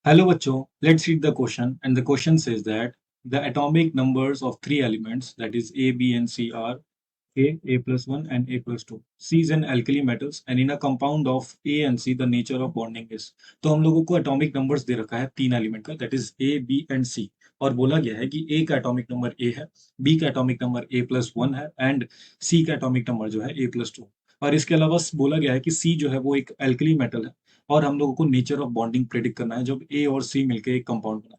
Hello, bachcho. Let's read the question. And the question says that the atomic numbers of three elements, that is A, B, and C, are A plus 1, and A plus 2. C is an alkali metals, and in a compound of A and C, the nature of bonding is. तो हम लोगों को atomic numbers दे रखा है तीन element का, that is A, B, and C. और बोला गया है कि A का atomic number A है, B का atomic number A plus 1 है, and C का atomic number जो है A plus 2. और इसके अलावा बोला गया है कि C जो है वो एक alkali metal है, और हम लोगों को नेचर ऑफ बॉन्डिंग प्रेडिक्ट करना है जब ए और सी मिलकर एक कंपाउंड बना।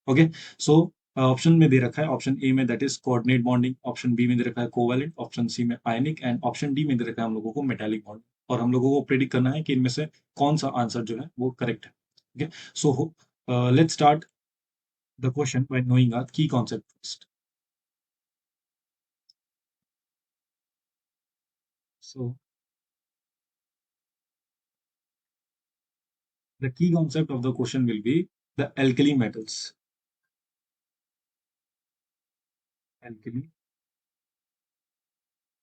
ओके, सो ऑप्शन में दे रखा है, ऑप्शन ए में that is coordinate bonding, option B में दे रखा है कोवैलेंट, ऑप्शन सी में आयनिक, एंड ऑप्शन डी में दे रखा है हम लोगों को मेटालिक बॉन्ड। और हम लोगों को प्रेडिक्ट करना है कि इनमें से कौन सा आंसर जो है वो करेक्ट है। Okay, so let's start the question by knowing our key concept first. So the key concept of the question will be the alkali metals, alkali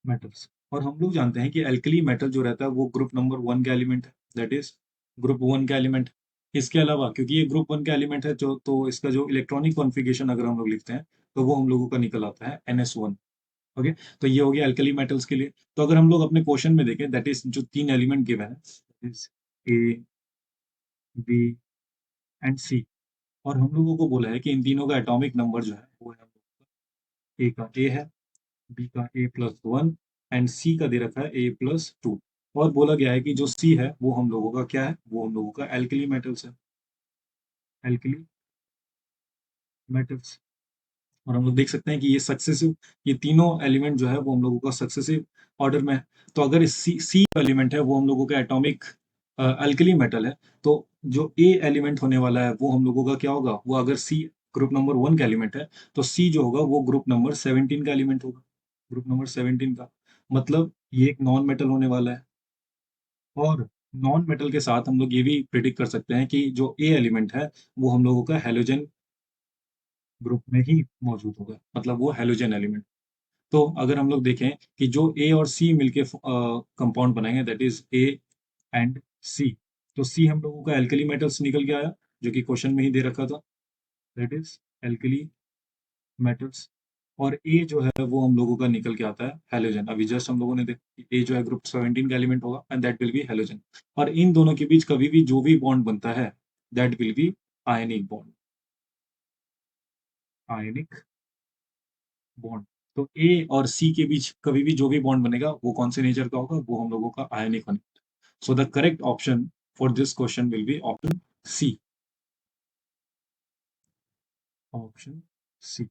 metals. और हम लोग जानते हैं कि एल्कली मेटल जो रहता है वो ग्रुप नंबर वन का एलिमेंट है, दैट इज ग्रुप वन का एलिमेंट। इसके अलावा क्योंकि ये ग्रुप वन का एलिमेंट है जो, तो इसका जो इलेक्ट्रॉनिक कॉन्फ़िगरेशन अगर हम लोग लिखते हैं तो वो हम लोगों का निकल आता है NS1। ओके, तो ये हो गया एल्कली मेटल्स के लिए। तो अगर हम लोग अपने क्वेश्चन में देखें, दैट इज जो तीन एलिमेंट गिवन है, इज ए, बी, एंड सी। और हम लोगों को बोला है कि इन तीनों का एटॉमिक नंबर जो है वो है, ए का ए है, बी का ए प्लस वन, एंड सी का दे रखा है ए प्लस टू। और बोला गया है कि जो सी है वो हम लोगों का क्या है, वो हम लोगों का एल्कली मेटल्स है, एल्कली मेटल्स। और हम लोग देख सकते हैं कि ये सक्सेसिव, ये तीनों एलिमेंट जो है वो हम लोगों का सक्सेसिव ऑर्डर में है। तो अगर इस सी एलिमेंट है वो हम लोगों का एटॉमिक अल्कली मेटल है, तो जो ए एलिमेंट होने वाला है वो हम लोगों का क्या होगा, वो अगर सी ग्रुप नंबर वन का एलिमेंट है तो सी जो होगा वो ग्रुप नंबर 17 का एलिमेंट होगा, ग्रुप नंबर 17 का। मतलब ये एक नॉन मेटल होने वाला है। और नॉन मेटल के साथ हम लोग ये भी प्रिडिक्ट कर सकते हैं कि जो ए एलिमेंट है वो हम लोगों का हेलोजन ग्रुप में ही मौजूद होगा, मतलब वो हेलोजन एलिमेंट। तो अगर हम लोग देखें कि जो ए और सी मिलके कंपाउंड बनाएंगे, दैट इज ए एंड सी। तो सी हम लोगों का एल्कली मेटल्स निकल के आया, जो कि क्वेश्चन में ही दे रखा था, दैट इज एल्कली मेटल्स। और ए जो है वो हम लोगों का निकल के आता है हेलोजन। अभी जस्ट हम लोगों ने देखा ए जो है ग्रुप 17 का एलिमेंट होगा, and that will be halogen. और इन दोनों के बीच कभी भी जो भी बॉन्ड बनता है, that will be ionic bond, ionic bond. तो ए और सी के बीच कभी भी जो भी बॉन्ड बनेगा वो कौन से नेचर का होगा, वो हम लोगों का आयनिक होने। So the correct option for this question will be option C, option C.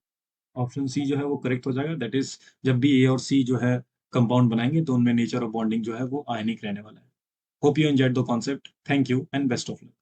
Option C जो है वो करेक्ट हो जाएगा, दैट इज जब भी ए और सी जो है कंपाउंड बनाएंगे तो उनमें नेचर ऑफ बॉन्डिंग जो है वो आयनिक रहने वाला है। Hope you enjoyed the concept, thank you and best of luck.